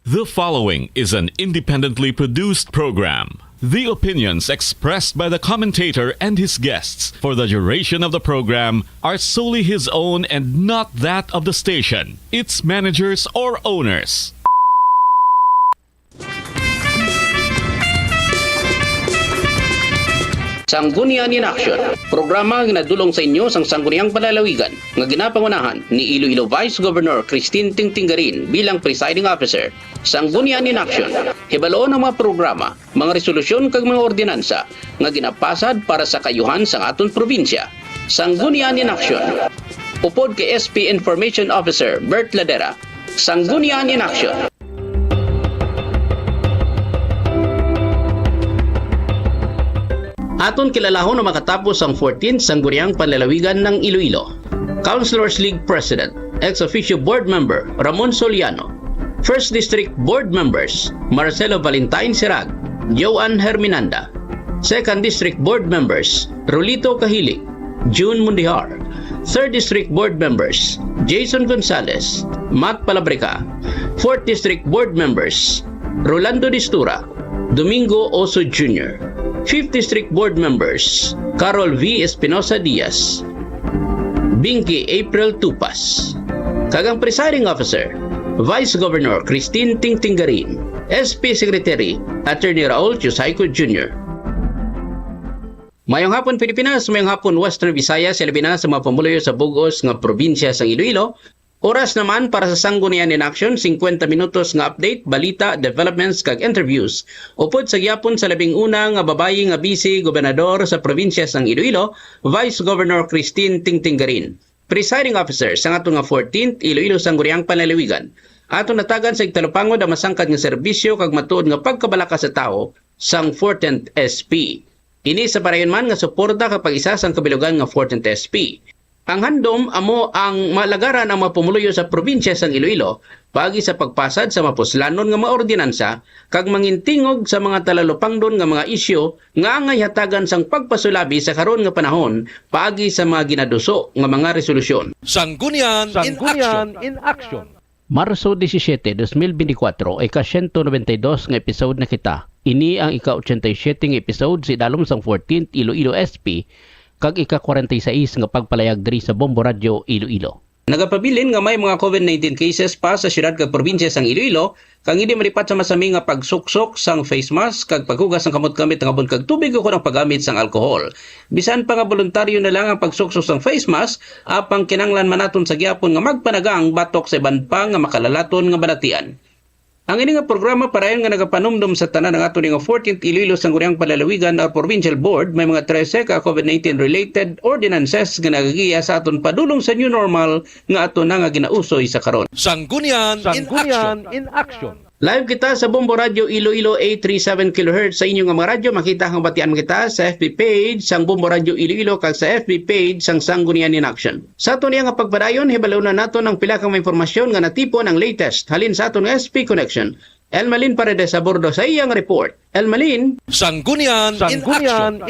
The following is an independently produced program. The opinions expressed by the commentator and his guests for the duration of the program are solely his own and not that of the station, its managers, or owners. Sanggunian In Action, programa nga nadulong sa inyo sang Sangguniang Palalawigan nga ginapangunahan ni Iloilo Vice Governor Christine Tingtinggarin bilang presiding officer. Sanggunian In Action, hibaloon ang mga programa, mga resolusyon kag mga ordinansa nga ginapasad para sa kayuhan sa aton probinsya. Sanggunian In Action, upod kay SP Information Officer Bert Ladera. Sanggunian In Action. Aton kilalahon na makatapos ang 14th Sangguniang Panlalawigan ng Iloilo. Councilors League President, ex-officio board member Ramon Soliano, 1st District Board members Marcelo Valentine Sirag, Joan Herminanda, 2nd District Board members Rolito Kahilig, June Mundihar, 3rd District Board members Jason Gonzalez, Matt Palabrica, 4th District Board members Rolando Distura, Domingo Oso Jr., 5th District Board members Carol V. Espinosa Diaz, Binky April Tupas, kagang presiding officer Vice Governor Christine Tingtinggarin, SP Secretary Attorney Raul Chusayco Jr. Mayong hapon Pilipinas, mayong hapon Western Visayas, labi na sa mga pamuluyo sa bugos nga probinsya sa Iloilo. Oras naman para sa Sanggunian In Action, 50 minutos nga update, balita, developments kag interviews. Upod sa gyapon sa labing una nga babayi nga vice gobernador sa probinsya sang Iloilo, Vice Governor Christine Tingtinggarin. Presiding officer sa ato nga 14th Iloilo Sangguniang Panlalawigan. Ato natagan sa igtalupangod ang masangkad nga serbisyo kag matuod nga pagkabalaka sa tao sang 14th SP. Ini sa parayon man nga suporta kapag isa sang kabilugan nga 14th SP. Ang handom amo ang malagaran ang mapumuluyo sa probinsya sang Iloilo pagi sa pagpasad sa mapuslanon nga mga ordinansa kag mangintingog sa mga talalupangdon nga mga isyu nga angay hatagan sang pagpasulabi sa karon nga panahon pagi sa mga ginaduso nga mga resolusyon. Sanggunian In Action. Marso 17, 2024 ay ka-192 nga episode na kita. Ini ang ika-87 nga episode sa idalom sang 14th Iloilo SP kag ika-46 nga pagpalayag diri sa Bombo Radio Iloilo. Nagapabilin nga may mga COVID-19 cases pa sa syudad kag probinsya sang Iloilo kang hindi malipat sa masami nga pagsuksok sang face mask kag paghugas ng kamot-kamit nga abon kag tubig o kunang paggamit sang alkohol. Bisan pa nga voluntaryo na lang ang pagsuksok sang face mask, apang kinanglan manaton sa gyapon nga magpanagang batok sa iban pa nga makalalaton nga balatian. Ang ini nga programa parayon nga nagapanumdum sa tanan ng ato nga 14th Iloilo Sangguniang Palalawigan na Provincial Board may mga 13 ka COVID-19 related ordinances nga nagagiya sa aton padulong sa new normal nga ato na nga ginausoy sa karon. Sanggunian In Action. Live kita sa Bombo Radio Iloilo 837 kHz sa inyong mga radyo. Makita ang batian kita sa FB page sang Bombo Radio Iloilo kag sa FB page sang Sanggunian In Action. Sa ato niya nga pagpadayon, hibalaw na nato ng pila kang impormasyon nga natipon ang latest halin sa aton SP Connection. Elmalin Paredes sa bordo sa iyang report. Elmalin. Sanggunian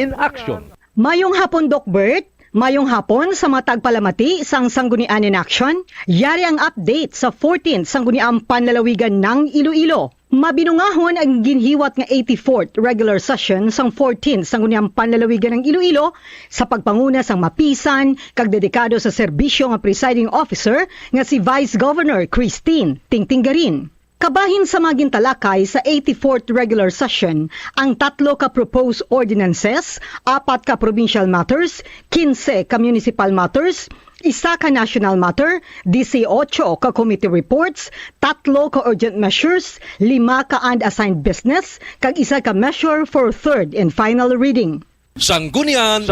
In Action. Mayong hapon, Doc Bert. Mayong hapon sa mga tagpalamati sang Sanggunian In Action. Yari ang update sa 14th Sangguniang Panlalawigan ng Iloilo. Mabinungahon ang ginhiwat nga 84th regular session sang 14th Sangguniang Panlalawigan ng Iloilo sa pagpanguna sang mapisan kag dedikado sa serbisyo nga presiding officer nga si Vice Governor Christine Tingtinggarin. Kabahin sa mga gintalakay sa 84th regular session ang 3 ka proposed ordinances, 4 ka provincial matters, 15 ka municipal matters, 1 ka national matter, 18 ka committee reports, 3 ka urgent measures, 5 ka unassigned business, kag 1 ka measure for third and final reading. Sanggunian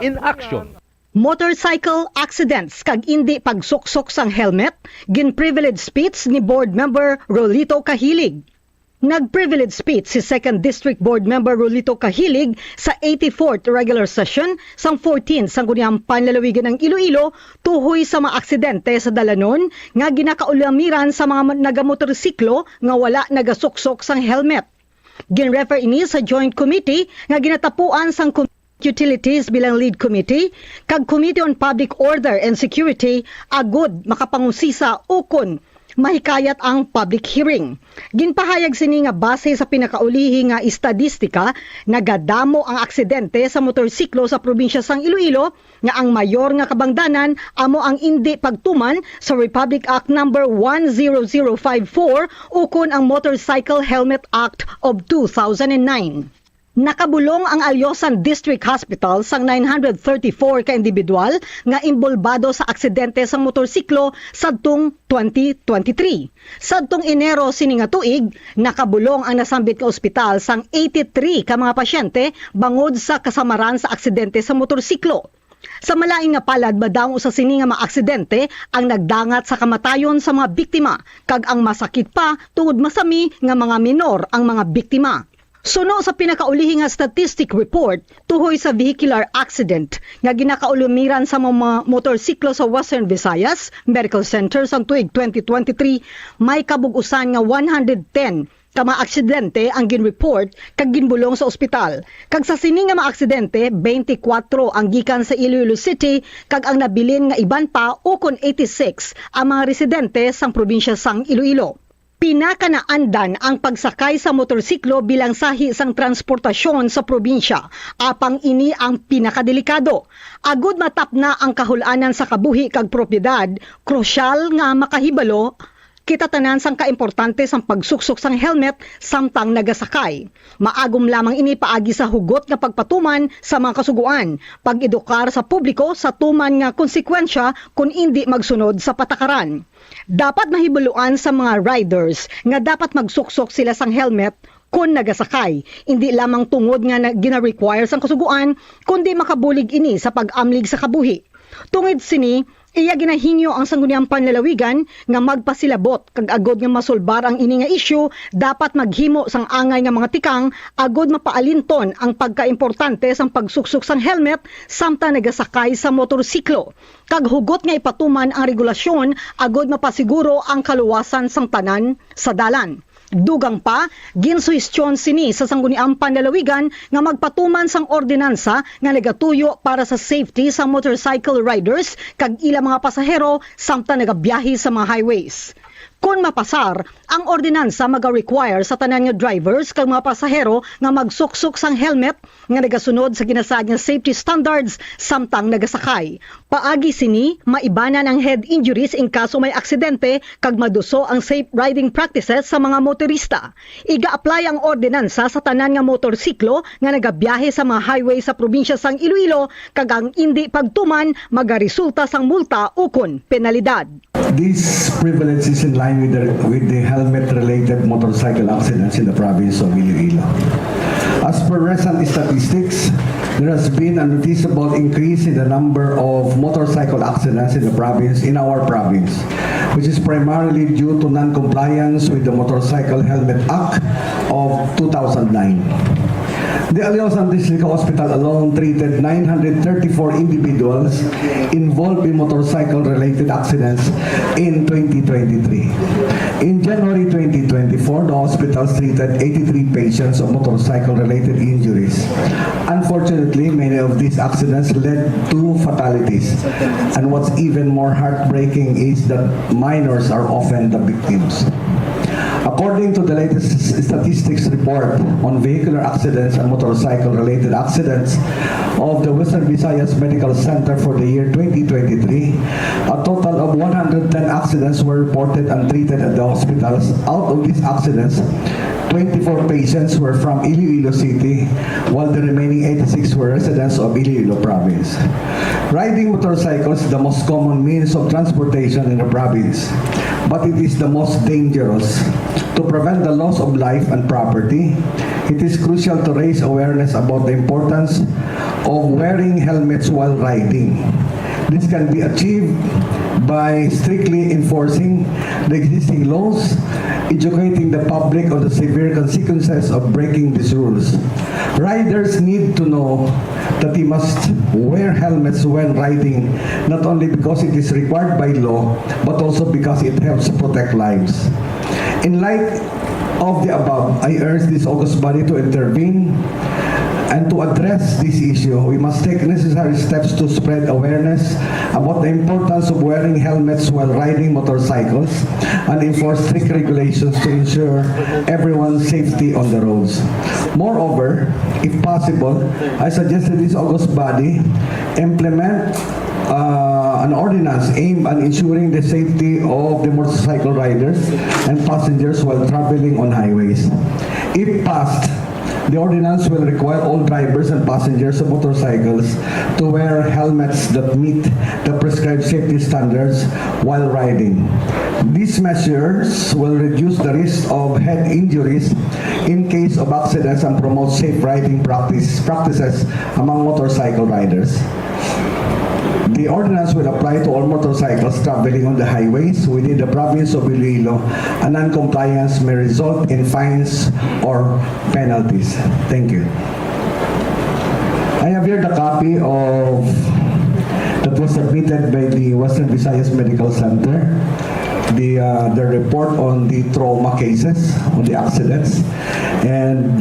In Action. Motorcycle accidents kag indi pagsuksok sang helmet, gin-privilege speech ni board member Rolito Kahilig. Nag-privilege speech si 2nd District Board member Rolito Kahilig sa 84th regular session sang 14th Sangguniang Panlalawigan ng Iloilo tuhoy sa mga aksidente sa dalanon nga ginakaulamiran sa mga nagamotorsiklo nga wala nagasuksok sang helmet. Gin-refer ini sa Joint Committee nga ginatapuan sang Utilities bilang lead committee, kag Committee on Public Order and Security agud makapangusisa ukon mahikayat ang public hearing. Ginpahayag sini nga base sa pinakaulihi nga estadistika, nagadamo ang aksidente sa motorsiklo sa probinsya sang Iloilo nga ang mayor nga kabangdanan amo ang indi pagtuman sa Republic Act number 10054 ukon ang Motorcycle Helmet Act of 2009. Nakabulong ang Alyosan District Hospital sang 934 ka individual nga imbolbado sa aksidente sa motorsiklo sadtong 2023. Sadtong Enero sini nga tuig, nakabulong ang nasambit ka ospital sang 83 ka mga pasyente bangod sa kasamaran sa aksidente sa motorsiklo. Sa malaing nga palad badaw sa sini nga mga aksidente ang nagdangat sa kamatayon sa mga biktima kag ang masakit pa tungod masami nga mga minor ang mga biktima. Suno sa pinakaulihi nga statistic report tuhoy sa vehicular accident nga ginakaulumiran sa mga motorsiklo sa Western Visayas Medical Center sa tuig 2023, may kabug-usan nga 110 ka mga aksidente ang ginreport kag ginbulong sa ospital. Kag sa sini nga mga aksidente, 24 ang gikan sa Iloilo City kag ang nabilin nga iban pa ukon 86 ang mga residente sang probinsya sang Iloilo. Pinakanaandan ang pagsakay sa motorsiklo bilang sahi sang transportasyon sa probinsya. Apang ini ang pinakadelikado. Agud matapna ang kahulanan sa kabuhi kag propiedad, krusyal nga makahibalo kita tanan sang kaimportante sang pagsuksok sang helmet samtang nagasakay. Maagom lamang ini paagi sa hugot nga pagpatuman sa mga kasuguan, pag-edukar sa publiko sa tuman nga konsekwensya kung hindi magsunod sa patakaran. Dapat mahibuluan sa mga riders nga dapat magsuksok sila sang helmet kung nagasakay, hindi lamang tungod nga gina-require sang kasuguan, kundi makabulig ini sa pag-amlig sa kabuhi. Tungod sini, iya ginahingyo ang Sangguniang Panlalawigan nga magpasilabot kag agod nga masulbar ang ini nga issue, dapat maghimo sang angay nga mga tikang agod mapaalinton ang pagkaimportante sang pagsuksok sang helmet samtang nagasakay sa motorsiklo. Kag hugot nga ipatuman ang regulasyon agod mapasiguro ang kaluwasan sang tanan sa dalan. Dugang pa, ginsuhestyon sini sa Sangguniang Panlalawigan nga magpatuman sang ordinansa nga nagatuyo para sa safety sa motorcycle riders kag ilang mga pasahero samtang nagabiyahe sa mga highways. Kung mapasar, ang ordinansa maga-require sa tanan nga drivers kag mga pasahero nga magsuksok sang helmet nga nagasunod sa ginasad nga safety standards samtang nagasakay. Paagi sini, maibanan ang head injuries in kaso may aksidente kag maduso ang safe riding practices sa mga motorista. Iga-apply ang ordinansa sa tanan nga motorsiklo nga nagabiyahe sa mga highway sa probinsya sang Iloilo kag ang indi pagtuman magaresulta sang multa ukon penalidad. This prevalence is in line with the helmet-related motorcycle accidents in the province of Iloilo. As per recent statistics, there has been a noticeable increase in the number of motorcycle accidents in our province, which is primarily due to non-compliance with the Motorcycle Helmet Act of 2009. The Alyosan District Hospital alone treated 934 individuals involved in motorcycle-related accidents in 2023. In January 2024, the hospitals treated 83 patients of motorcycle-related injuries. Unfortunately, many of these accidents led to fatalities. And what's even more heartbreaking is that minors are often the victims. According to the latest statistics report on vehicular accidents and motorcycle-related accidents of the Western Visayas Medical Center for the year 2023, a total of 110 accidents were reported and treated at the hospitals. Out of these accidents, 24 patients were from Iloilo City, while the remaining 86 were residents of Iloilo Province. Riding motorcycles is the most common means of transportation in the province, but it is the most dangerous. To prevent the loss of life and property, it is crucial to raise awareness about the importance of wearing helmets while riding. This can be achieved by strictly enforcing the existing laws, educating the public on the severe consequences of breaking these rules. Riders need to know that they must wear helmets when riding, not only because it is required by law, but also because it helps protect lives. In light of the above, I urge this august body to intervene And to address this issue, we must take necessary steps to spread awareness about the importance of wearing helmets while riding motorcycles and enforce strict regulations to ensure everyone's safety on the roads. Moreover, if possible, I suggested this august body implement an ordinance aimed at ensuring the safety of the motorcycle riders and passengers while traveling on highways. If passed, the ordinance will require all drivers and passengers of motorcycles to wear helmets that meet the prescribed safety standards while riding. These measures will reduce the risk of head injuries in case of accidents and promote safe riding practices among motorcycle riders. The ordinance will apply to all motorcycles traveling on the highways within the province of Iloilo, and non-compliance may result in fines or penalties. Thank you. I have here the copy of that was submitted by the Western Visayas Medical Center, the report on the trauma cases, on the accidents, and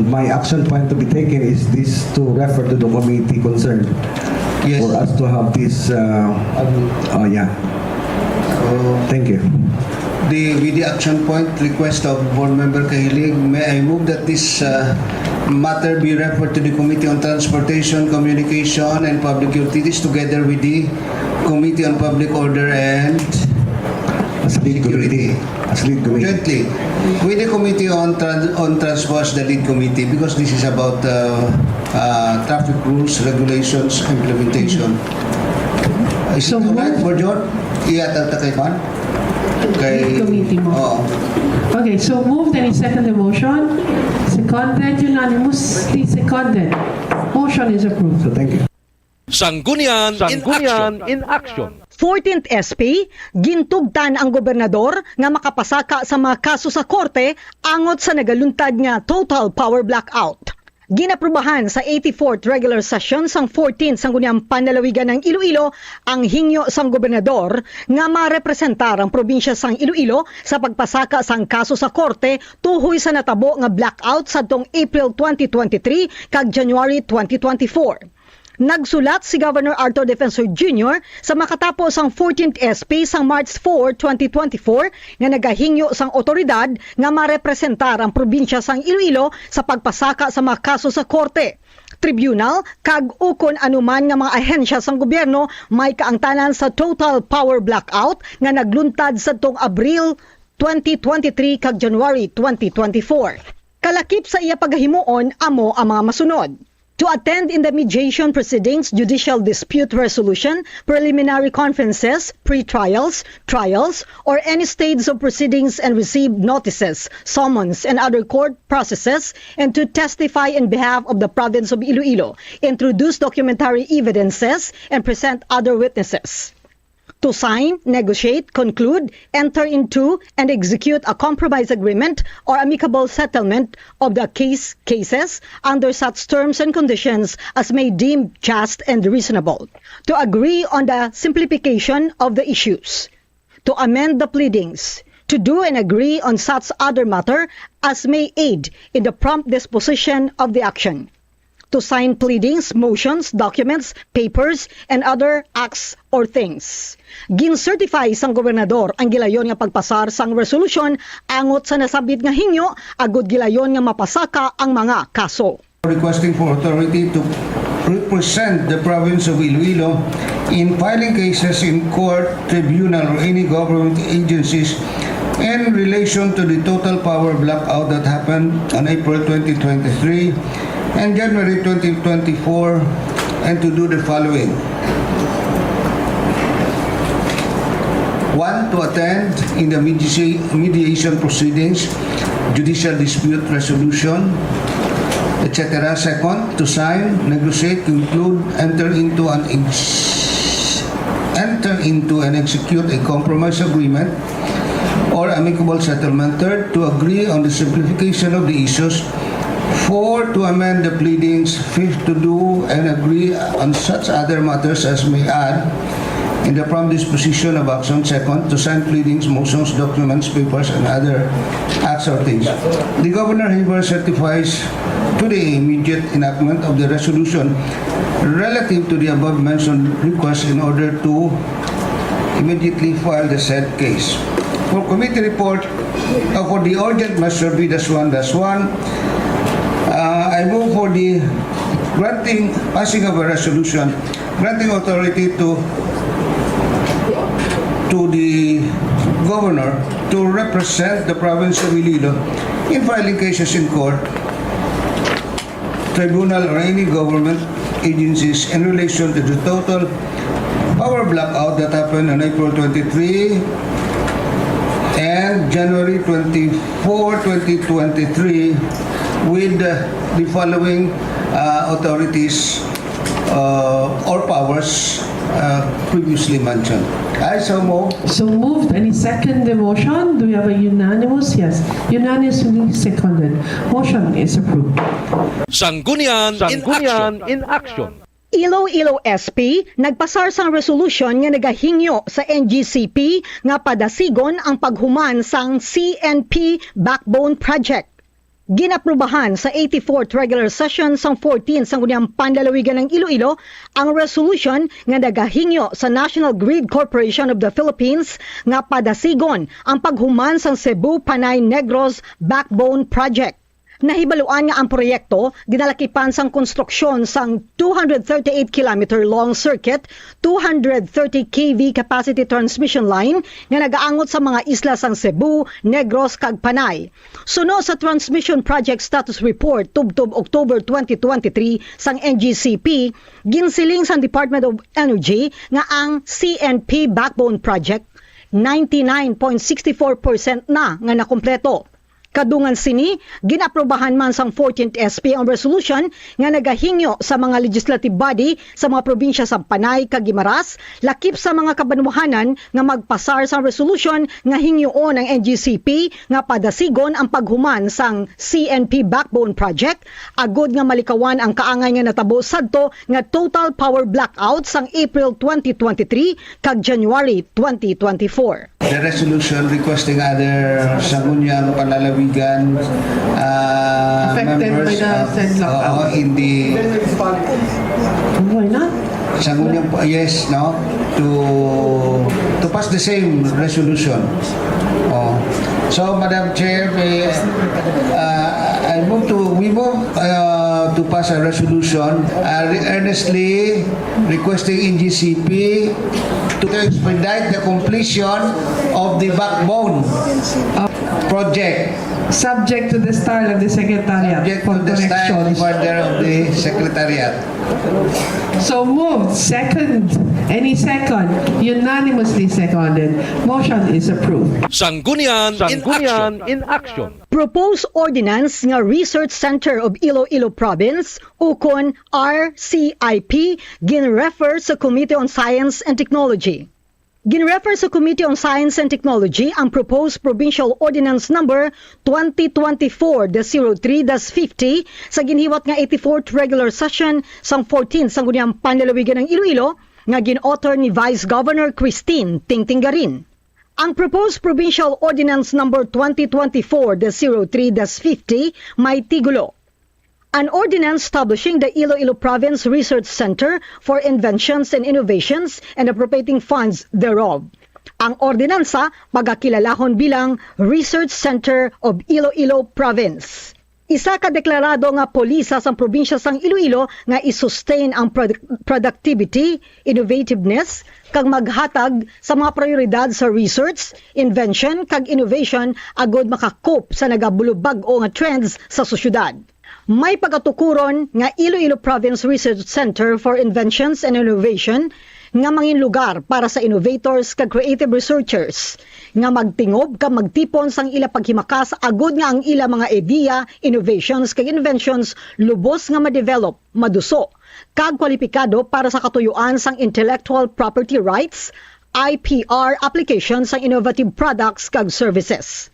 my action point to be taken is this to refer to the committee concerned. Yes. For us to have this, thank you. With the action point request of Board Member Kahilig, may I move that this matter be referred to the Committee on Transportation, Communication, and Public Utilities together with the Committee on Public Order and As lead committee. jointly with the Committee on Transport, the lead committee, because this is about traffic rules, regulations, implementation. Is it alright for John? Iyatal kay Juan? Lead committee mo. Oo. Okay, so moved and second the motion. Seconded, unanimously seconded. Motion is approved. So thank you. Sanggunian in action. 14th SP, gintugtan ang gobernador nga makapasaka sa mga kaso sa korte angot sa nagaluntad nga total power blackout. Ginaprubahan sa 84th regular session sang 14th Sangguniang Panlalawigan ng Iloilo ang hingyo sang gobernador nga marepresentar ang probinsya sang Iloilo sa pagpasaka sang kaso sa korte tuhoy sa natabo nga blackout sadtong April 2023 kag January 2024. Nagsulat si Governor Arthur Defensor Jr. sa makatapos ang 14th SP sang March 4, 2024 nga nagahingyo sang otoridad nga marepresentar ang probinsya sang Iloilo sa pagpasaka sa mga kaso sa korte, tribunal kag ukon anuman nga mga ahensya sang gobyerno may kaangtanan sa total power blackout nga nagluntad sadtong Abril 2023 kag January 2024. Kalakip sa iya paghimuon amo ang mga masunod. To attend in the mediation proceedings, judicial dispute resolution, preliminary conferences, pre-trials, trials, or any stage of proceedings and receive notices, summons, and other court processes, and to testify in behalf of the province of Iloilo, introduce documentary evidences, and present other witnesses. To sign, negotiate, conclude, enter into, and execute a compromise agreement or amicable settlement of the cases under such terms and conditions as may deem just and reasonable. To agree on the simplification of the issues. To amend the pleadings. To do and agree on such other matter as may aid in the prompt disposition of the action. To sign pleadings, motions, documents, papers, and other acts or things. Gin-certify sang gobernador ang gilayon nga pagpasar sang resolution angot sa nasabit nga hingyo agud gilayon nga mapasaka ang mga kaso. Requesting for authority to represent the province of Iloilo in filing cases in court, tribunal, or any government agencies in relation to the total power blackout that happened on April 2023 and January 2024, and to do the following. 1. To attend in the mediation proceedings, judicial dispute resolution, etc. 2. To sign, negotiate, conclude, enter into and execute a compromise agreement or amicable settlement. 3. To agree on the simplification of the issues. 4. To amend the pleadings. 5. To do and agree on such other matters as may add in the prompt disposition of action. Second, to sign pleadings, motions, documents, papers, and other acts or things. The Governor hereby certifies to the immediate enactment of the resolution relative to the above-mentioned request in order to immediately file the said case. For committee report, for the urgent measure B-1-1, I move for the passing of a resolution granting authority to the governor to represent the province of Iloilo in filing cases in court, tribunal, or any government agencies in relation to the total power blackout that happened on April 23 and January 24, 2023 with the following authorities or powers previously mentioned. I so move. So moved. Any second the motion? Do we have a unanimous? Yes. Unanimously seconded. Motion is approved. Sanggunian in Action. Iloilo SP nagpasar sang resolution nga nagahingyo sa NGCP nga padasigon ang paghuman sang CNP Backbone Project. Ginaprubahan sa 84th regular session sang 14 Sangguniang Panlalawigan ng Iloilo ang resolution nga nagahingyo sa National Grid Corporation of the Philippines nga padasigon ang paghuman sang Cebu-Panay Negros Backbone Project. Nahibaluan nga ang proyekto ginalakipan sang konstruksyon sang 238 km long circuit, 230 kV capacity transmission line nga nagaangot sa mga isla sang Cebu, Negros kag Panay. Suno sa Transmission Project Status Report tubtob October 2023 sang NGCP, ginsiling sang Department of Energy nga ang CNP Backbone Project 99.64% na nga nakumpleto. Kadungan sini, ginaprobahan man sang 14th SP ang resolution nga nagahingyo sa mga legislative body sa mga probinsya sa Panay kag Guimaras, lakip sa mga kabanwahanan nga magpasar sang resolution nga hingyoon ang NGCP nga padasigon ang paghuman sang CNP Backbone Project, agod nga malikawan ang kaangay nga natabo sadto nga total power blackout sang April 2023 kag January 2024. The resolution requesting other Sangguniang Panlalawigan Affected by members the said blackout. in the Why not? Sangguniang yes, no, to pass the same resolution. So, Madam Chair, we move to pass a resolution earnestly requesting NGCP to expedite the completion of the backbone project. Subject to the style of the Secretariat Subject for to the style corrections. further of the Secretariat. So moved. Second. Any second? Unanimously seconded. Motion is approved. Sanggunian in Action. Proposed Ordinance nga Research Center of Iloilo Province, ukon RCIP, ginrefer sa Committee on Science and Technology. Ginrefer sa Committee on Science and Technology ang proposed Provincial Ordinance Number 2024-03-50 sa ginhiwat nga 84th regular session sang 14 Sangguniang Panlalawigan ng Iloilo nga gin-author ni Vice Governor Christine Tingtinggarin. Ang proposed Provincial Ordinance Number 2024-03-50 may tigulo. An ordinance establishing the Iloilo Province Research Center for Inventions and Innovations and appropriating funds thereof. Ang ordinansa pagkakilalahon bilang Research Center of Iloilo Province. Isa ka deklarado nga polisa sa probinsya sang Iloilo nga i-sustain ang productivity, innovativeness, kag maghatag sa mga prioridad sa research, invention, kag innovation agod makakop sa nagabulubag o nga trends sa sosyudad. May pagkatukuron nga Iloilo Province Research Center for Inventions and Innovation nga mangin lugar para sa innovators kag creative researchers nga magtingob kag magtipon sang ila paghimakas agud nga ang ila mga ideya, innovations kag inventions lubos nga ma-develop, maduso kag kwalipikado para sa katuyuan sang intellectual property rights, IPR applications sang innovative products kag services.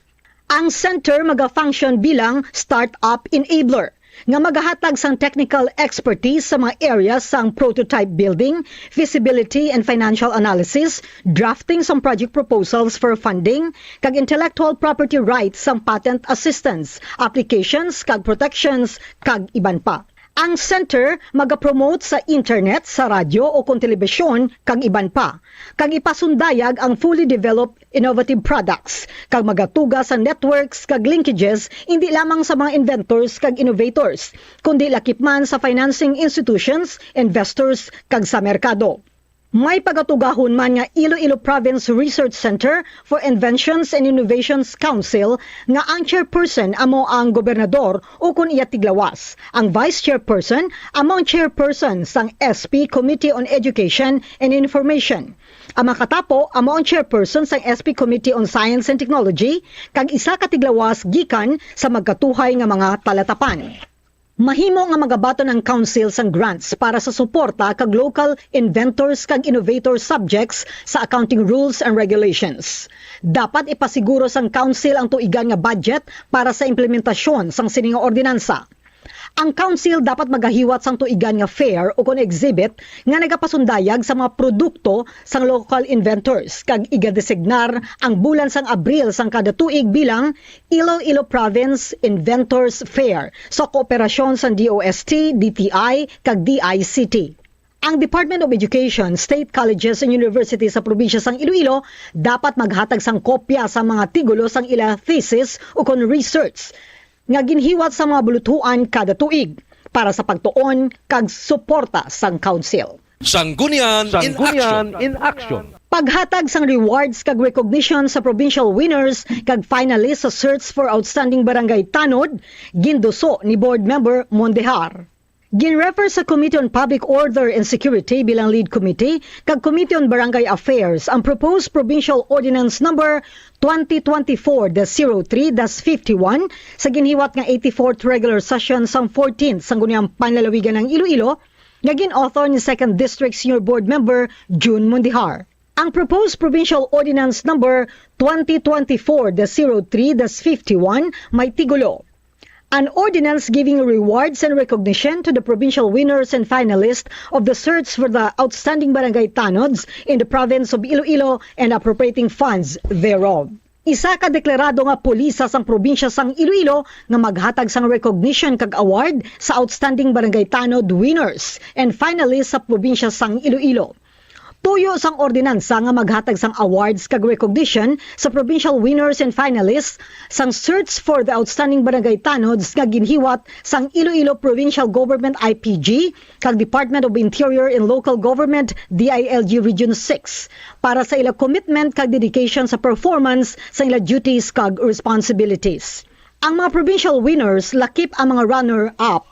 Ang center maga-function bilang startup enabler nga magahatag sang technical expertise sa mga areas sang prototype building, feasibility and financial analysis, drafting sang project proposals for funding, kag intellectual property rights sang patent assistance, applications kag protections kag iban pa. Ang center magapromote sa internet, sa radyo o kung telebisyon kag iban pa. Kag ipasundayag ang fully developed innovative products kag magatuga sa networks kag linkages hindi lamang sa mga inventors kag innovators kundi lakip man sa financing institutions, investors kag sa merkado. May pagatugahon man nga Iloilo Province Research Center for Inventions and Innovations Council nga ang chairperson amo ang gobernador o kun iya tiglawas. Ang vice chairperson amo ang chairperson sang SP Committee on Education and Information. Ang makatapo amo ang chairperson sang SP Committee on Science and Technology kag isa ka tiglawas gikan sa magkatuhay nga mga talatapan. Mahimo nga magabaton ang council sang grants para sa suporta kag local inventors kag innovator subjects sa accounting rules and regulations. Dapat ipasiguro sang council ang tuigan nga budget para sa implementasyon sang sining nga ordinansa. Ang council dapat magahiwat sang tuigan nga fair o kon exhibit nga nagapasundayag sa mga produkto sang local inventors kag igadesignar ang bulan sang Abril sang kada tuig bilang Iloilo Province Inventors Fair sa kooperasyon sang DOST, DTI kag DICT. Ang Department of Education, State Colleges and Universities sa probinsya sang Iloilo dapat maghatag sang kopya sa mga tigulo sang ila thesis o kon research nga ginhiwat sa mga bulutuan kada tuig para sa pagtuon kag suporta sang council. Sanggunian in Action. Paghatag sang rewards kag recognition sa provincial winners kag finalists sa Search for Outstanding Barangay Tanod, ginduso ni Board Member Mondehar. Ginrefer sa Committee on Public Order and Security bilang lead committee kag Committee on Barangay Affairs ang proposed Provincial Ordinance Number 2024-03-51 sa ginhiwat nga 84th regular session sang 14th Sangguniang Panlalawigan ng Iloilo nga gin-author ni 2nd District Senior Board Member June Mondihar. Ang proposed Provincial Ordinance Number 2024-03-51 may tigulo. An ordinance giving rewards and recognition to the provincial winners and finalists of the search for the outstanding barangay tanods in the province of Iloilo and appropriating funds thereof. Isa ka deklarado nga pulisa sang probinsya sang Iloilo nga maghatag sang recognition kag award sa outstanding barangay tanod winners and finalists sa probinsya sang Iloilo. Tuyo sang ordinansa nga maghatag sang awards kag recognition sa provincial winners and finalists sang search for the outstanding barangay tanods nga ginhiwat sang Iloilo Provincial Government IPG kag Department of Interior and Local Government DILG Region 6 para sa ila commitment kag dedication sa performance sa ila duties kag responsibilities. Ang mga provincial winners lakip ang mga runner-up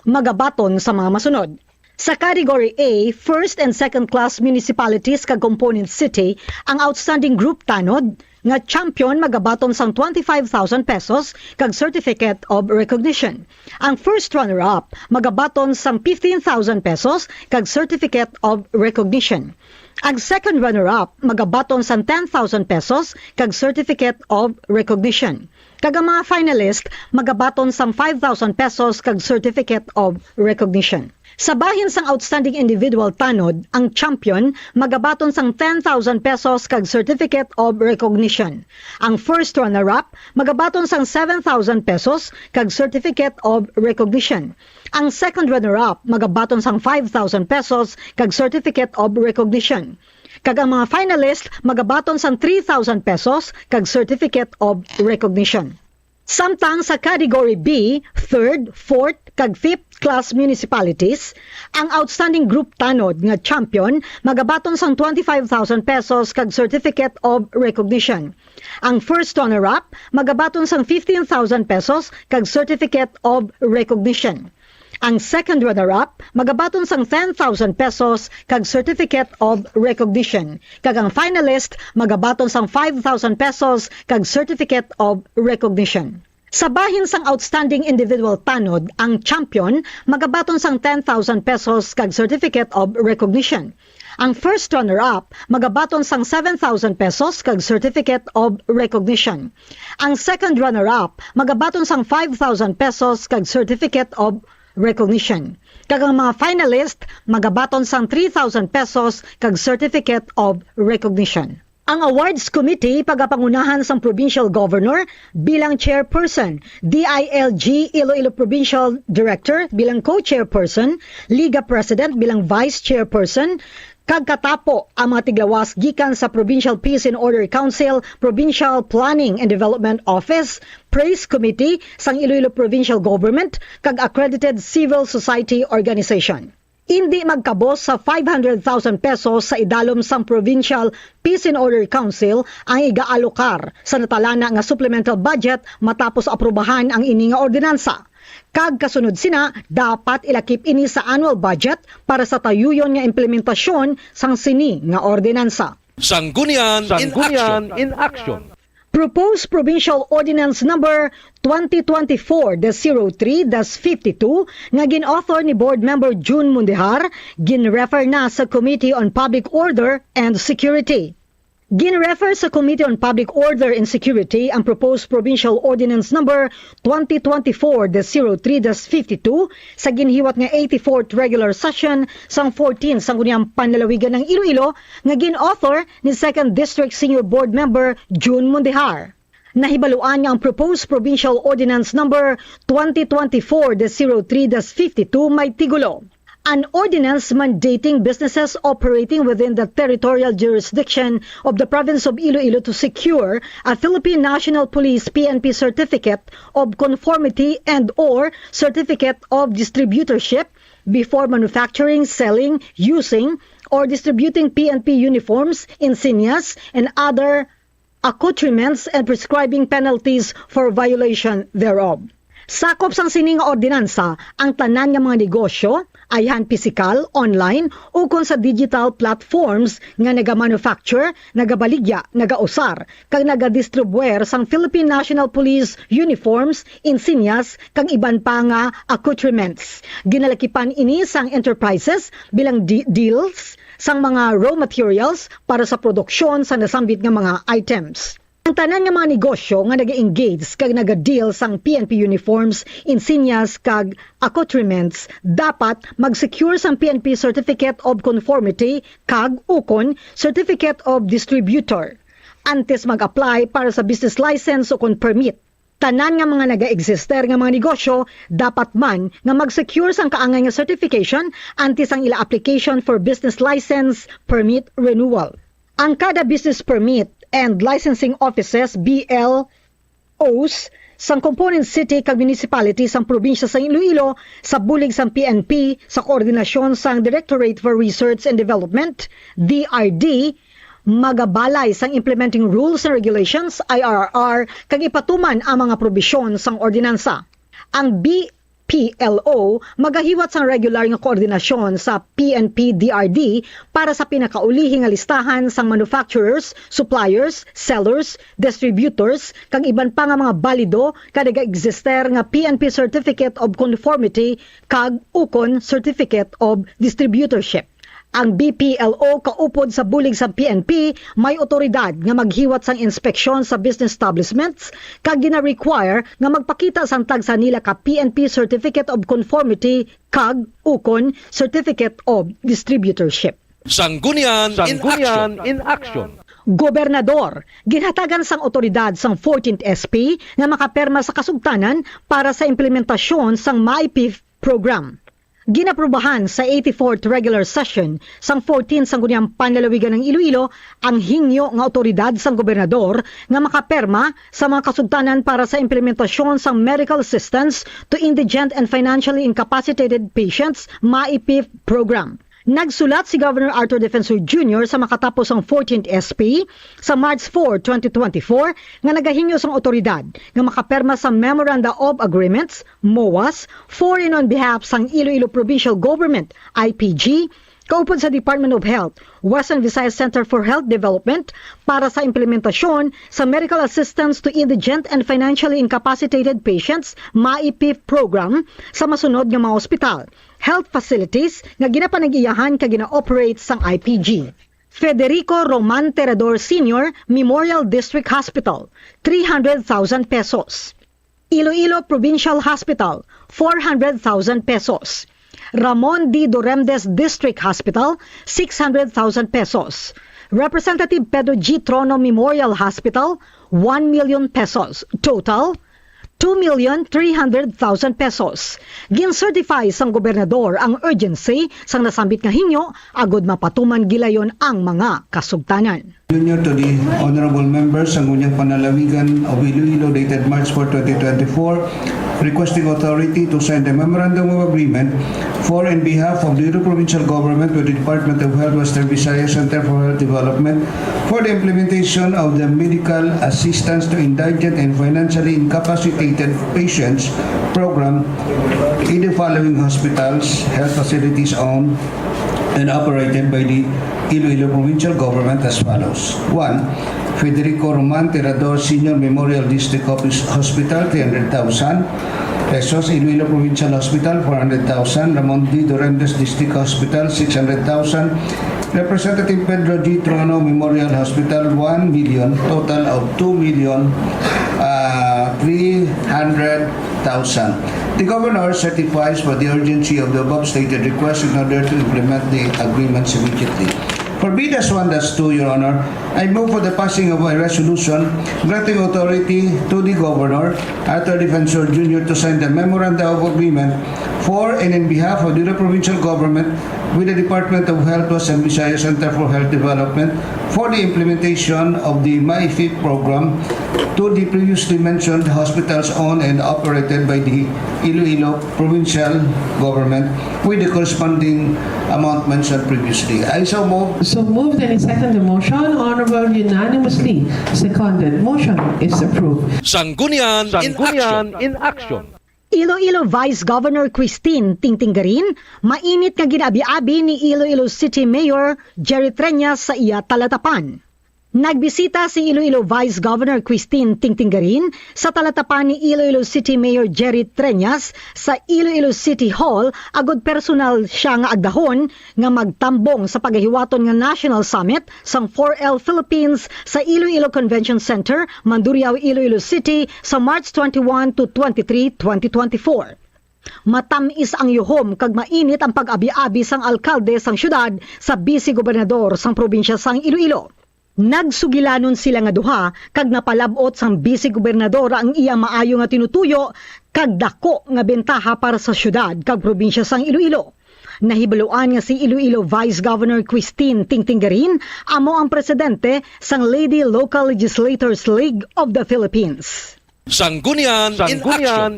magabaton sa mga masunod. Sa Category A, first and second class municipalities kag component city, ang outstanding group tanod nga champion magabaton sang 25,000 pesos kag certificate of recognition. Ang first runner-up magabaton sang 15,000 pesos kag certificate of recognition. Ang second runner-up magabaton sang 10,000 pesos kag certificate of recognition. Kag ang mga finalist magabaton sang 5,000 pesos kag certificate of recognition. Sa bahin sang outstanding individual tanod, ang champion magabaton sang 10,000 pesos kag certificate of recognition. Ang first runner-up magabaton sang 7,000 pesos kag certificate of recognition. Ang second runner-up magabaton sang 5,000 pesos kag certificate of recognition. Kag ang mga finalist magabaton sang 3,000 pesos kag certificate of recognition. Samtang sa Category B, third, fourth, kag fifth class municipalities, ang outstanding group tanod nga champion magabaton sang 25,000 pesos kag certificate of recognition. Ang first runner-up magabaton sang 15,000 pesos kag certificate of recognition. Ang second runner-up magabaton sang 10,000 pesos kag certificate of recognition. Kag ang finalist magabaton sang 5,000 pesos kag certificate of recognition. Sa bahin sang outstanding individual tanod, ang champion magabaton sang 10,000 pesos kag certificate of recognition. Ang first runner-up magabaton sang 7,000 pesos kag Certificate of Recognition. Ang second runner-up magabaton sang 5,000 pesos kag Certificate of Recognition. Kag ang mga finalist magabaton sang 3,000 pesos kag Certificate of Recognition. Ang Awards Committee pagapangunahan sang Provincial Governor bilang Chairperson, DILG Iloilo Provincial Director bilang Co-Chairperson, Liga President bilang Vice Chairperson, kag katapo ang mga tiglawas gikan sa Provincial Peace and Order Council, Provincial Planning and Development Office, Praise Committee sang Iloilo Provincial Government, kag Accredited Civil Society Organization. Hindi magkabos sa 500,000 pesos sa idalom sang Provincial Peace and Order Council ang igaalokar sa natalana nga supplemental budget matapos aprubahan ang ini nga ordinansa. Kag kasunod sina, dapat ilakip ini sa annual budget para sa tayuyon nga implementasyon sang sini nga ordinansa. Sanggunian in Action. Proposed Provincial Ordinance Number 2024-03-52 nga gin-author ni Board Member June Mundihar, gin-refer na sa Committee on Public Order and Security. Gin-refer sa Committee on Public Order and Security ang proposed Provincial Ordinance Number 2024-03-52 sa ginhiwat nga 84th Regular Session sang 14 Sangguniang Panlalawigan ng Iloilo nga gin-author ni 2nd District Senior Board Member June Mundihar. Nahibaluan niya ang proposed Provincial Ordinance Number 2024-03-52 may tigulo. An ordinance mandating businesses operating within the territorial jurisdiction of the province of Iloilo to secure a Philippine National Police PNP Certificate of Conformity and/or Certificate of Distributorship before manufacturing, selling, using, or distributing PNP uniforms, insignias, and other accoutrements and prescribing penalties for violation thereof. Sakop sang sining ordinansa ang tanan nga mga negosyo, ayhan pisikal, online, o kon sa digital platforms nga naga-manufacture, nagabaligya, nagausar, kag naga-distribuer sang Philippine National Police uniforms, insignias, kag iban pa nga accoutrements. Ginalakipan ini sang enterprises bilang deals sang mga raw materials para sa produksyon sa nasambit nga mga items. Ang tanan nga mga negosyo nga nag-engage kag nag-deal sang PNP uniforms, insignias kag accoutrements dapat mag-secure sang PNP Certificate of Conformity kag ukon Certificate of Distributor antes mag-apply para sa business license o kon permit. Tanan nga mga naga-exister nga mga negosyo dapat man nga mag-secure sang kaangay nga certification antes ang ila application for business license permit renewal. Ang kada business permit and licensing offices, BLOs, sang component city kag municipality sang probinsya sa Iloilo sa bulig sang PNP sa koordinasyon sang Directorate for Research and Development, DRD, magabalay sang implementing rules and regulations, IRR, kag ipatuman ang mga probisyon sang ordinansa. Ang PLO magahiwat sang regular nga koordinasyon sa PNP-DRD para sa pinakaulihing nga listahan sang manufacturers, suppliers, sellers, distributors, kag iban pa nga mga balido kad nag-exister nga PNP Certificate of Conformity kag ukon Certificate of Distributorship. Ang BPLO kaupod sa bulig sa PNP may otoridad nga maghiwat sang inspeksyon sa business establishments kag gina-require nga magpakita sang tag sa nila ka PNP Certificate of Conformity kag ukon Certificate of Distributorship. Sanggunian in Action. Gobernador, ginhatagan sang otoridad sang 14th SP nga makaperma sa kasugtanan para sa implementasyon sang MAIPIF program. Ginaprubahan sa 84th Regular Session sang 14 Sangguniang Panlalawigan ng Iloilo ang hingyo nga otoridad sang gobernador nga makaperma sa mga kasugtanan para sa implementasyon sang medical assistance to indigent and financially incapacitated patients MAIPIF program. Nagsulat si Governor Arthur Defensor Jr. sa makatapos ang 14th SP sa March 4, 2024 nga nagahingyo sang otoridad nga makaperma sa Memoranda of Agreements, MOAs, for and on behalf sang Iloilo Provincial Government, IPG, kaupod sa Department of Health, Western Visayas Center for Health Development para sa implementasyon sa Medical Assistance to Indigent and Financially Incapacitated Patients MAIPIP program sa masunod nga mga ospital, health facilities nga ginapanag-iyahan ka gina-operate sang IPG. Federico Roman Terador Sr. Memorial District Hospital, 300,000 pesos. Iloilo Provincial Hospital, 400,000 pesos. Ramon D. Doremdes District Hospital, 600,000 pesos. Representative Pedro G. Trono Memorial Hospital, 1 million pesos. Total, 2,300,000 pesos. Gin-certify sang gobernador ang urgency sang nasambit nga hinyo agod mapatuman gilayon ang mga kasugtanan. Junior to the honorable members, Sangguniang Panlalawigan of Iloilo dated March 4, 2024, requesting authority to sign the Memorandum of Agreement for and behalf of the Iloilo Provincial Government with the Department of Health, Western Visayas Center for Health Development for the implementation of the Medical Assistance to Indigent and Financially Incapacitated Patients program in the following hospitals, health facilities owned and operated by the Iloilo Provincial Government as follows. 1. Federico Roman Terador Sr. Memorial District Hospital, 300,000 pesos. Iloilo Provincial Hospital, 400,000. Ramon D. Doremdes District Hospital, 600,000. Representative Pedro G. Trono Memorial Hospital, 1 million. Total of 2,300,000. The Governor certifies for the urgency of the above stated request in order to implement the agreements immediately. For B-1-2, Your Honor, I move for the passing of a resolution granting authority to the Governor, Arthur Defensor Jr. to sign the Memorandum of Agreement for and in behalf of the Provincial Government with the Department of Health, Western Visayas Center for Health Development for the implementation of the MAIFIP program to the previously mentioned hospitals owned and operated by the Iloilo Provincial Government with the corresponding amount mentioned previously. I so move. So moved and second the motion. Honorable unanimously seconded. Motion is approved. Sanggunian in action. Iloilo Vice Governor Christine Tingtinggarin, mainit nga ginabi-abi ni Iloilo City Mayor Jerry Treñas sa iya talatapan. Nagbisita si Iloilo Vice Governor Christine Tingtinggarin sa talatapan ni Iloilo City Mayor Jerry Treñas sa Iloilo City Hall agod personal siya nga agdahon nga magtambong sa pagahiwaton nga National Summit sang 4L Philippines sa Iloilo Convention Center, Mandurriao, Iloilo City sa March 21 to 23, 2024. Matamis ang yuhom kag mainit ang pag-abi-abi sang alkalde sang syudad sa Vice Gobernador sang probinsya sang Iloilo. Nagsugilanon sila nga duha kag napalabot sang Vice Gobernador ang iya maayo nga tinutuyo kag dako nga bentaha para sa syudad kag probinsya sang Iloilo. Nahibaluan nga si Iloilo Vice Governor Christine Tingtinggarin amo ang presidente sang Lady Local Legislators League of the Philippines. Sanggunian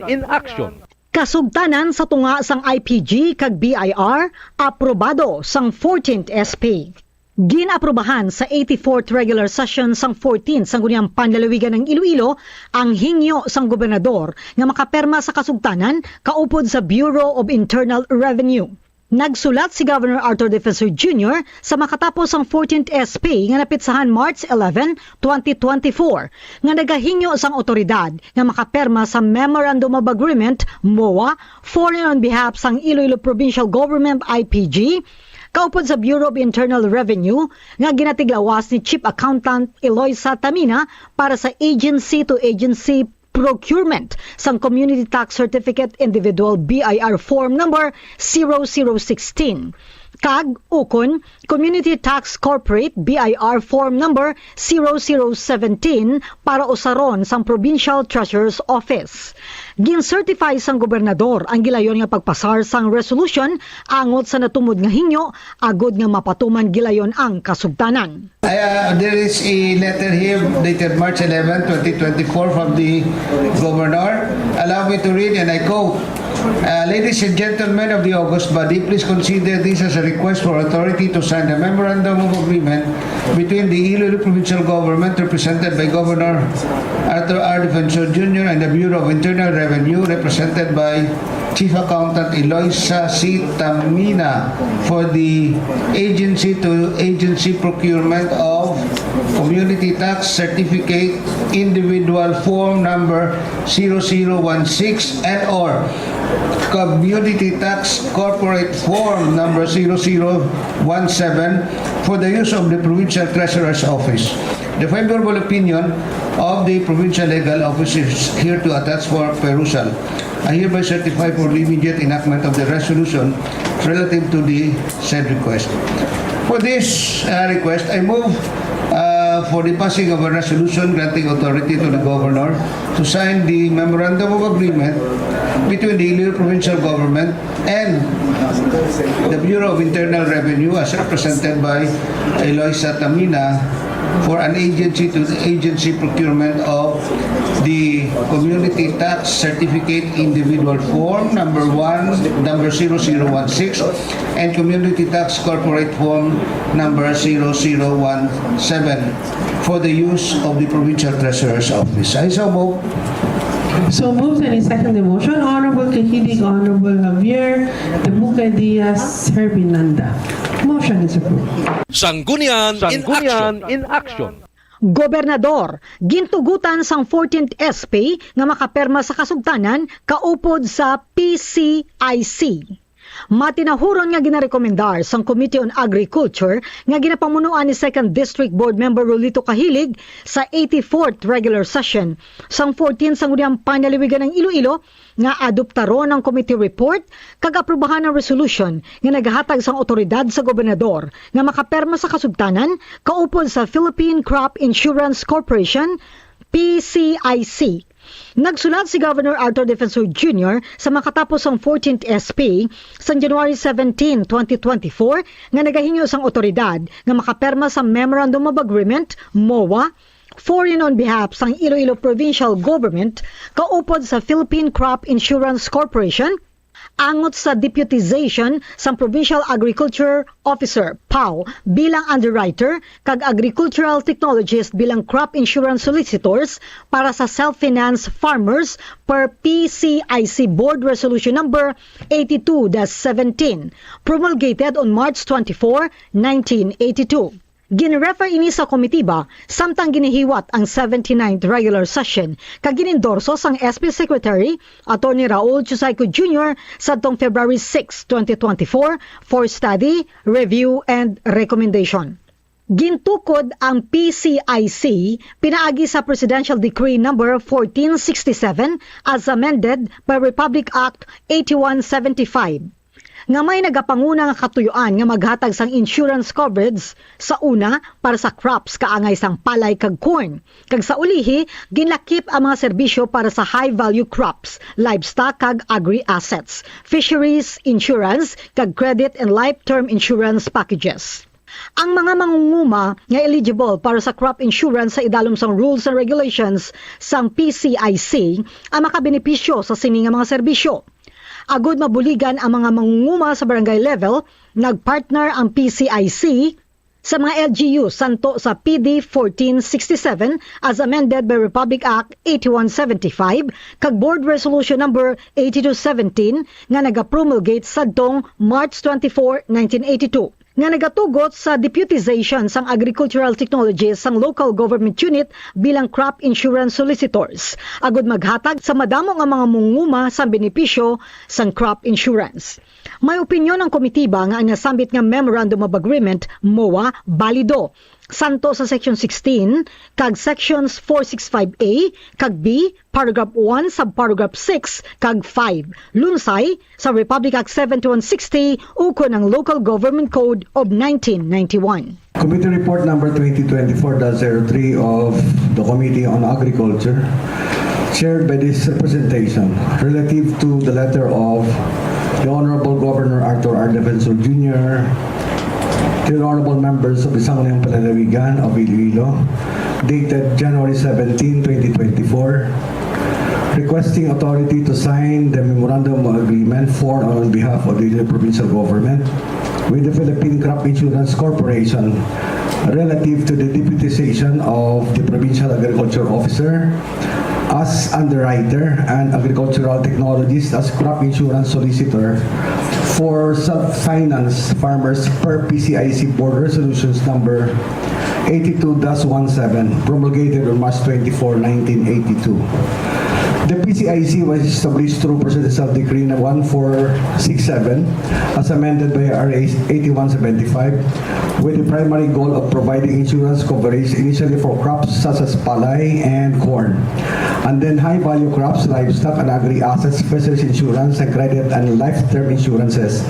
in action. Kasugtanan sa tunga sang IPG kag BIR aprobado sang 14th SP. Ginaprubahan sa 84th regular session sang 14th Sangguniang Panlalawigan ng Iloilo ang hingyo sang gobernador nga makaperma sa kasugtanan kaupod sa Bureau of Internal Revenue. Nagsulat si Governor Arthur Defensor Jr. sa makatapos ang 14th SP nga napitsahan March 11, 2024 nga nagahingyo sang otoridad nga makaperma sa Memorandum of Agreement MOA for and on behalf sang Iloilo Provincial Government IPG kaupod sa Bureau of Internal Revenue nga ginatiglawas ni Chief Accountant Eloisa Tamina para sa agency-to-agency procurement sang Community Tax Certificate Individual BIR Form Number 0016. Kag ukon Community Tax Corporate BIR Form Number 0017 para usaron sang Provincial Treasurer's Office. Gin-certify sang gobernador ang gilayon nga pagpasar sang resolution angot sa natumod nga hinyo agod nga mapatuman gilayon ang kasugtanan. There is a letter here dated March 11, 2024 from the Governor. Allow me to read and I quote, ladies and gentlemen of the August body, please consider this as a request for authority to sign the Memorandum of Agreement between the Iloilo Provincial Government represented by Governor Arthur R. Defensor Jr. and the Bureau of Internal Revenue represented by Chief Accountant Eloisa C. Tamina for the agency-to-agency procurement of Community Tax Certificate Individual Form Number 0016 and/or Community Tax Corporate Form Number 0017 for the use of the Provincial Treasurer's Office. The favorable opinion of the Provincial Legal Office is here to attach for perusal. I hereby certify for the immediate enactment of the resolution relative to the said request. For this request, I move for the passing of a resolution granting authority to the Governor to sign the Memorandum of Agreement between the Iloilo Provincial Government and the Bureau of Internal Revenue as represented by Eloisa Tamina for an agency-to-agency procurement of the Community Tax Certificate Individual Form Number 0016 and Community Tax Corporate Form Number 0017 for the use of the Provincial Treasurer's Office. I so move. So moved and I second the motion. Honorable Kahilig, Honorable Javier, Temuca Diaz, Herbinanda. Motion is approved. Sanggunian in action. Gobernador, gintugutan sang 14th SP nga makaperma sa kasugtanan kaupod sa PCIC. Matinahuron nga ginarekomendar sang Committee on Agriculture nga ginapamunuan ni 2nd District Board Member Rolito Kahilig sa 84th regular session sang 14 Sangguniang Panlalawigan ng Iloilo nga adoptaron ang committee report kag aprubahan ang resolution nga nagahatag sang otoridad sa gobernador nga makaperma sa kasugtanan kaupod sa Philippine Crop Insurance Corporation PCIC. Nagsulat si Governor Arthur Defensor Jr. sa makatapos ang 14th SP sa January 17, 2024 nga nagahinyo sang otoridad nga makaperma sa Memorandum of Agreement MOA foreign on behalf sang Iloilo Provincial Government kaupod sa Philippine Crop Insurance Corporation angot sa deputization sang Provincial Agriculture Officer PAO bilang underwriter kag agricultural technologist bilang crop insurance solicitors para sa self-finance farmers per PCIC Board Resolution number 82-17 promulgated on March 24, 1982. Ginrefer ini sa komitiba samtang ginihiwat ang 79th regular session kag ginendorso sang SP Secretary Attorney Raul Chusayco Jr. sadtong February 6, 2024 for study, review, and recommendation. Gintukod ang PCIC pinaagi sa Presidential Decree number 1467 as amended by Republic Act 8175. Nga may nagapanguna nga katuyuan nga maghatag sang insurance coverage sa una para sa crops kaangay sang palay kag corn. Kag sa ulihi, ginlakip ang mga serbisyo para sa high-value crops, livestock kag agri-assets, fisheries insurance kag credit and life-term insurance packages. Ang mga mangunguma nga eligible para sa crop insurance sa idalom sang rules and regulations sang PCIC ang makabenepisyo sa sining nga mga serbisyo. Agud mabuligan ang mga mangunguma sa barangay level, nagpartner ang PCIC sa mga LGU santo sa PD 1467 as amended by Republic Act 8175 kag Board Resolution number 8217 nga nagapromulgate sadtong March 24, 1982. Nga nagatugot sa deputization sang agricultural technologies sang local government unit bilang crop insurance solicitors. Agud maghatag sa madamo nga mga munguma sa benepisyo sang crop insurance. May opinyon ng komitiba nga ang nasambit nga Memorandum of Agreement MOA balido. Santo sa Section 16 kag Sections 465A kag B, Paragraph 1, Subparagraph 6 kag 5. Lunsay sa Republic Act 7160 ukon ng Local Government Code of 1991. Committee Report number 2024-03 of the Committee on Agriculture, chaired by this representation, relative to the letter of the Honorable Governor Arthur R. Defensor Jr., to the honorable members of the Sangguniang Panlalawigan of Iloilo, dated January 17, 2024, requesting authority to sign the Memorandum of Agreement formed on behalf of the Iloilo Provincial Government with the Philippine Crop Insurance Corporation relative to the deputization of the Provincial Agriculture Officer as underwriter and agricultural technologist as crop insurance solicitor for self-finance farmers per PCIC Board Resolutions number 82-17 promulgated on March 24, 1982. The PCIC was established through Presidential Decree 1467 as amended by RA 8175 with the primary goal of providing insurance coverage initially for crops such as palay and corn, and then high-value crops, livestock, and agri-assets, fisheries insurance, and credit and life-term insurances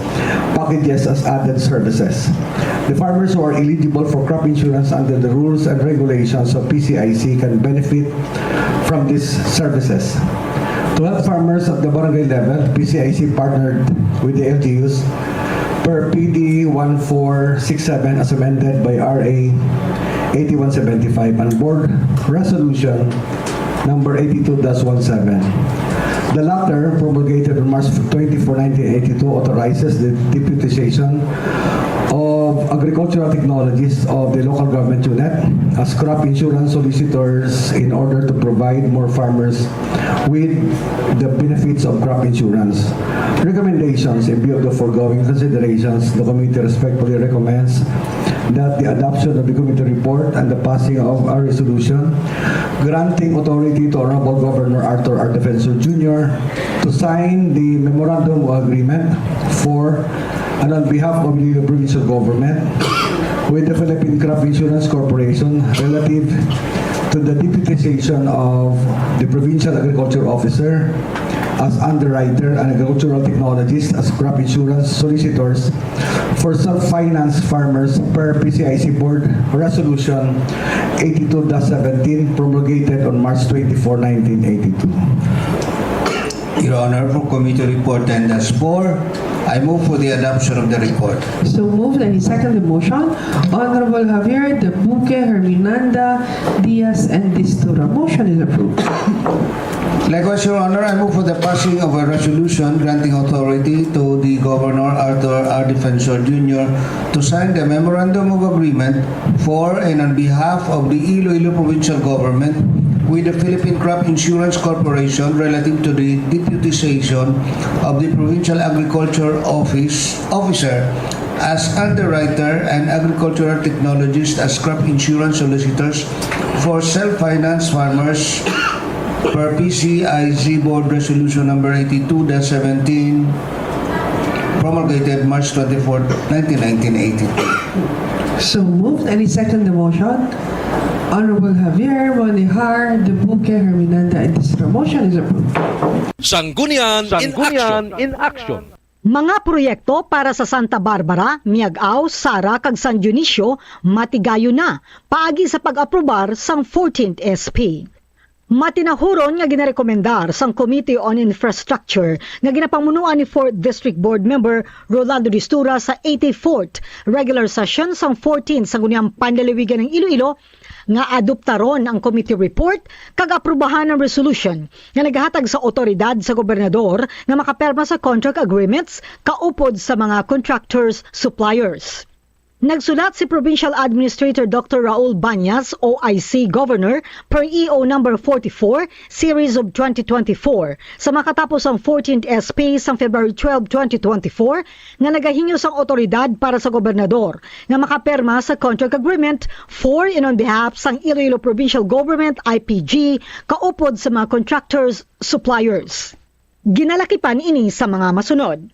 packages as added services. The farmers who are eligible for crop insurance under the rules and regulations of PCIC can benefit from these services. To help farmers at the barangay level, PCIC partnered with the LGUs per PD 1467 as amended by RA 8175 and Board Resolution number 82-17. The latter, promulgated on March 24, 1982, authorizes the deputization of agricultural technologists of the local government unit as crop insurance solicitors in order to provide more farmers with the benefits of crop insurance. Recommendations. In view of the foregoing considerations, the committee respectfully recommends that the adoption of the committee report and the passing of a resolution granting authority to Honorable Governor Arthur R. Defensor Jr. to sign the memorandum of agreement for and on behalf of the provincial government with the Philippine Crop Insurance Corporation relative to the deputization of the provincial agriculture officer as underwriter and agricultural technologist as crop insurance solicitors for self-finance farmers per PCIC Board Resolution 82-17 promulgated on March 24, 1982. Your Honor, for Committee Report 10-4, I move for the adoption of the report. So moved and second the motion. Honorable Javier De Buque, Herminanda, Diaz, and Distura. Motion is approved. Likewise, Your Honor, I move for the passing of a resolution granting authority to the Governor Arthur R. Defensor Jr. to sign the Memorandum of Agreement for and on behalf of the Iloilo Provincial Government with the Philippine Crop Insurance Corporation relative to the deputization of the Provincial Agriculture Officer as underwriter and agricultural technologist as crop insurance solicitors for self-finance farmers per PCIC Board Resolution number 82-17 promulgated March 24, 1982. So moved and second the motion. Honorable Javier Monihar De Buque, Herminanda, and Distura. Motion is approved. Sanggunian in action. Mga proyekto para sa Santa Barbara, Miagao, Sara, kag San Dionisio, matigayo na, paagi sa pag-aprobar sang 14th SP. Matinahuron nga ginarekomendar sang Committee on Infrastructure nga ginapamunuan ni 4th District Board Member Rolando Distura sa 84th Regular Session sang 14th Sangguniang Panlalawigan ng Iloilo nga adoptaron ang committee report kag aprubahan ng resolution nga naghatag sa otoridad sa gobernador nga makaperma sa contract agreements kaupod sa mga contractors suppliers. Nagsulat si Provincial Administrator Dr. Raul Banyas, OIC Governor, per EO number 44, Series of 2024, sa makatapos ang 14th SP sang February 12, 2024, nga nagahinyo sang otoridad para sa gobernador nga makaperma sa contract agreement for and on behalf sang Iloilo Provincial Government, IPG, kaupod sa mga contractors suppliers. Ginalakipan ini sa mga masunod.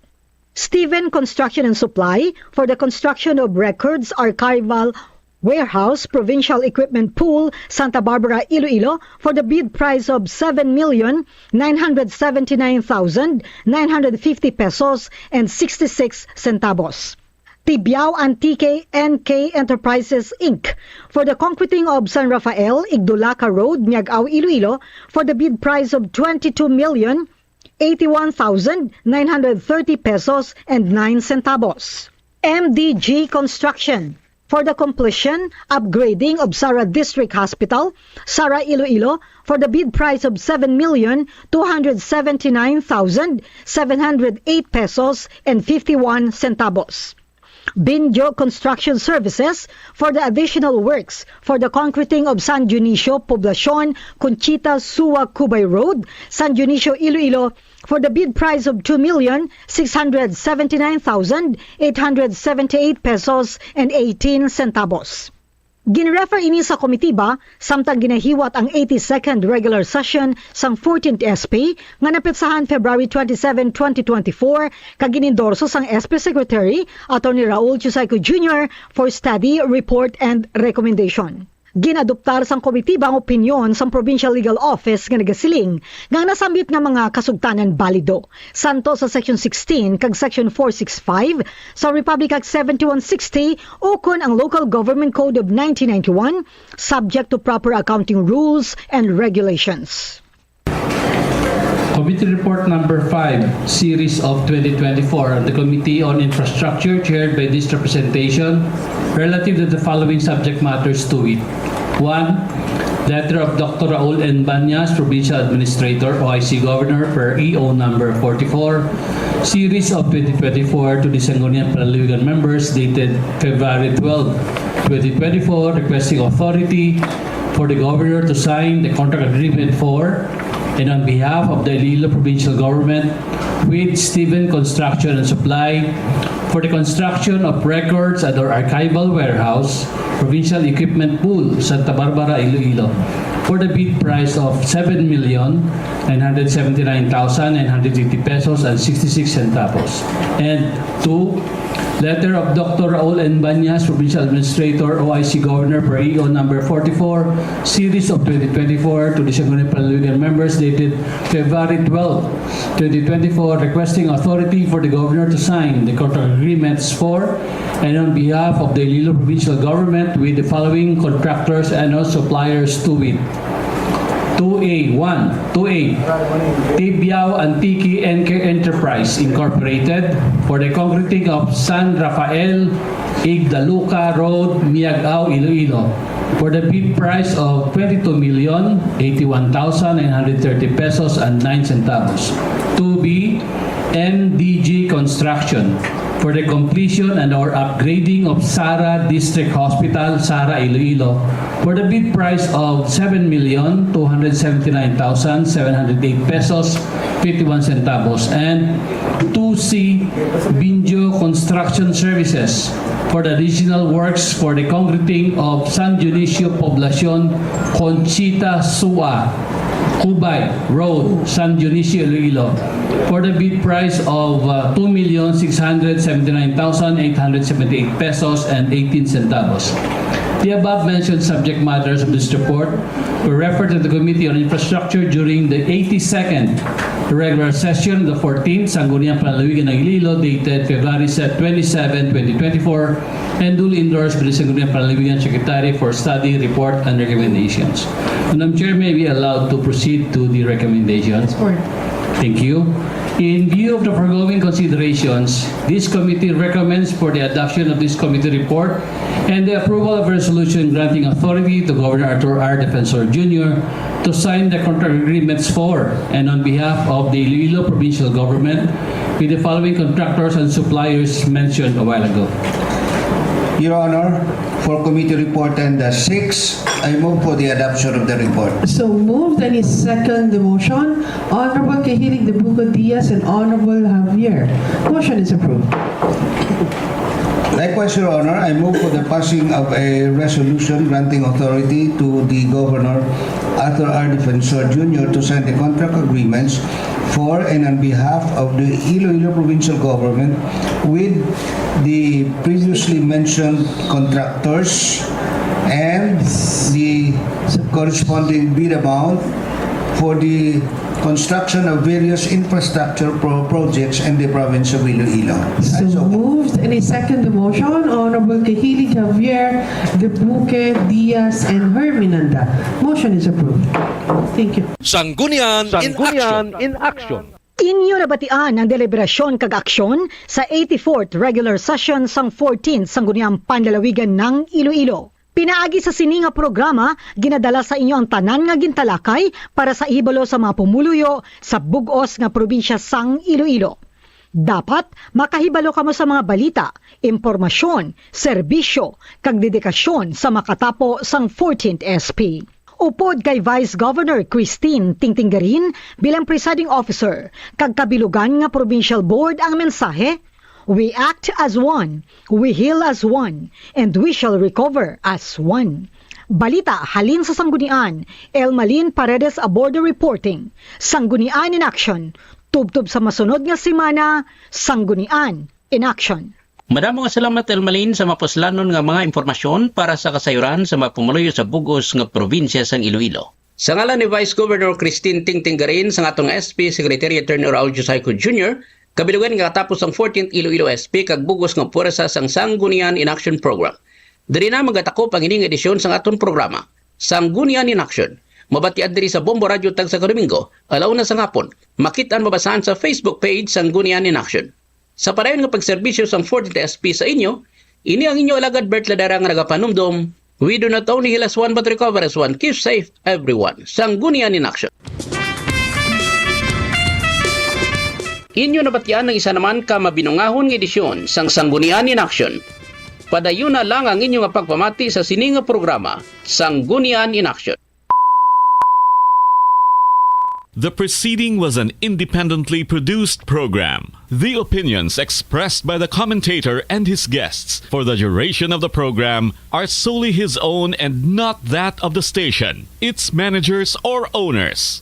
Steven Construction and Supply for the construction of Records Archival Warehouse Provincial Equipment Pool, Santa Barbara, Iloilo for the bid price of 7,979,950 pesos and 66 centavos. Tibiao Antique NK Enterprises Inc. for the concreting of San Rafael, Igdulaca Road, Miagao, Iloilo for the bid price of 22,081,930 pesos and 9 centavos. MDG Construction for the completion, upgrading of Sara District Hospital, Sara, Iloilo for the bid price of 7,279,708 pesos and 51 centavos. Binjo Construction Services for the additional works for the concreting of San Dionisio, Poblacion, Conchita, Suwa, Cubay Road, San Dionisio, Iloilo for the bid price of 2,679,878 pesos and 18 centavos. Ginrefer ini sa komitiba samtang ginahiwat ang 82nd regular session sang 14th SP nga napetsahan February 27, 2024 kag ginendorso sang SP Secretary Attorney Raul Chusayco Jr. for study, report and recommendation. Ginadoptar sang komitiba ang opinyon sang Provincial Legal Office nga nagasiling nga nasambit nga mga kasugtanan balido. Santo sa Section 16 kag Section 465 sa Republic Act 7160 ukon ang Local Government Code of 1991 subject to proper accounting rules and regulations. Committee Report Number 5, Series of 2024 of the Committee on Infrastructure chaired by this representation relative to the following subject matters to it. 1. Letter of Dr. Raul N. Banyas, Provincial Administrator, OIC Governor per EO Number 44, Series of 2024 to the Sanggunian Palaliwigan members dated February 12, 2024 requesting authority for the Governor to sign the contract agreement for and on behalf of the Iloilo Provincial Government with Stephen Construction and Supply for the construction of records at our archival warehouse, Provincial Equipment Pool, Santa Barbara, Iloilo, for the bid price of 7,979,980 pesos and 66 centavos. And 2. Letter of Dr. Raul N. Banyas, Provincial Administrator, OIC Governor per EO Number 44, Series of 2024 to the Sanggunian Palaliwigan members dated February 12, 2024 requesting authority for the Governor to sign the contract agreements for and on behalf of the Iloilo Provincial Government with the following contractors and suppliers to it. 2A. Tibiao Antique Enterprise Incorporated for the concreting of San Rafael Igdaluca Road, Miagao, Iloilo for the bid price of 22,081,930 pesos and 9 centavos. 2B. MDG Construction for the completion and or upgrading of Sara District Hospital, Sara, Iloilo for the bid price of 7,279,708 pesos 51 centavos. And 2C. Binjo Construction Services for the additional works for the concreting of San Dionisio, Poblacion, Conchita, Suwa, Cubay Road, San Dionisio, Iloilo for the bid price of 2,679,878 pesos and 18 centavos. The above mentioned subject matters of this report were referred to the Committee on Infrastructure during the 82nd regular session of the 14th Sanggunian Palaliwigan ng Iloilo dated February 27, 2024 and duly endorsed by the Sanggunian Palaliwigan Secretary for study, report, and recommendations. Madam Chair, may be allowed to proceed to the recommendations. Thank you. In view of the foregoing considerations, this committee recommends for the adoption of this committee report and the approval of a resolution granting authority to Governor Arthur R. Defensor Jr. to sign the contract agreements for and on behalf of the Iloilo Provincial Government with the following contractors and suppliers mentioned a while ago. Your Honor, for committee report and 6, I move for the adoption of the report. So moved and is second the motion. Honorable Kehilig de Buco Diaz and Honorable Javier. Motion is approved. Likewise, Your Honor, I move for the passing of a resolution granting authority to the Governor Arthur R. Defensor Jr. to sign the contract agreements for and on behalf of the Iloilo Provincial Government with the previously mentioned contractors and the corresponding bid amount for the construction of various infrastructure projects in the province of Iloilo. So moved and is second the motion. Honorable Kehilig Javier, De Buque, Diaz, and Herminanda. Motion is approved. Thank you. Sanggunian in Action. Inyo nabatian ang deliberasyon kag aksyon sa 84th regular session sang 14th Sangguniang Panlalawigan ng Iloilo. Pinaagi sa sininga programa, ginadala sa inyo ang tanan nga gintalakay para sa ibalo sa mga pumuluyo sa bugos nga probinsya sang Iloilo. Dapat makahibalo ka mo sa mga balita, impormasyon, serbisyo, kag dedikasyon sa makatapo sang 14th SP. Upod kay Vice Governor Christine Tingtinggarin bilang presiding officer, kag kabilugan nga provincial board ang mensahe, "We act as one, we heal as one, and we shall recover as one." Balita halin sa Sanggunian, Elmalin Paredes Abordo reporting, Sanggunian in Action. Tubtob sa masunod nga semana, Sanggunian in Action. Madamo nga salamat Elmalin sa mapuslanon nga mga impormasyon para sa kasayuran sa mga pumuluyo sa bugos nga probinsya sang Iloilo. Sa ngalan ni Vice Governor Christine Tingtinggarin sa atong SP Secretary Attorney Raul Josico Jr., kabilugan nga katapos ang 14th Iloilo SP kag bugos nga puwersa sang Sanggunian in Action Program. Diri na magatakop ang ining edisyon sang aton programa, Sanggunian in Action. Mabatian diri sa Bombo Radio tag sa Domingo, alauna sa hapon. Makitaan mabasahan sa Facebook page Sanggunian in Action. Sa padayon nga pagserbisyo sang 14th SP sa inyo, ini ang inyo alagad Bert Ladara nga nagapanumdom, we do not only heal as one but recover as one. Keep safe everyone. Sanggunian in Action. Inyo nabatian ng isa naman ka mabinungahon nga edisyon sang Sanggunian in Action. Padayon na lang ang inyo nga pagpamati sa sining nga programa, Sanggunian in Action. The preceding was an independently produced program. The opinions expressed by the commentator and his guests for the duration of the program are solely his own and not that of the station, its managers, or owners.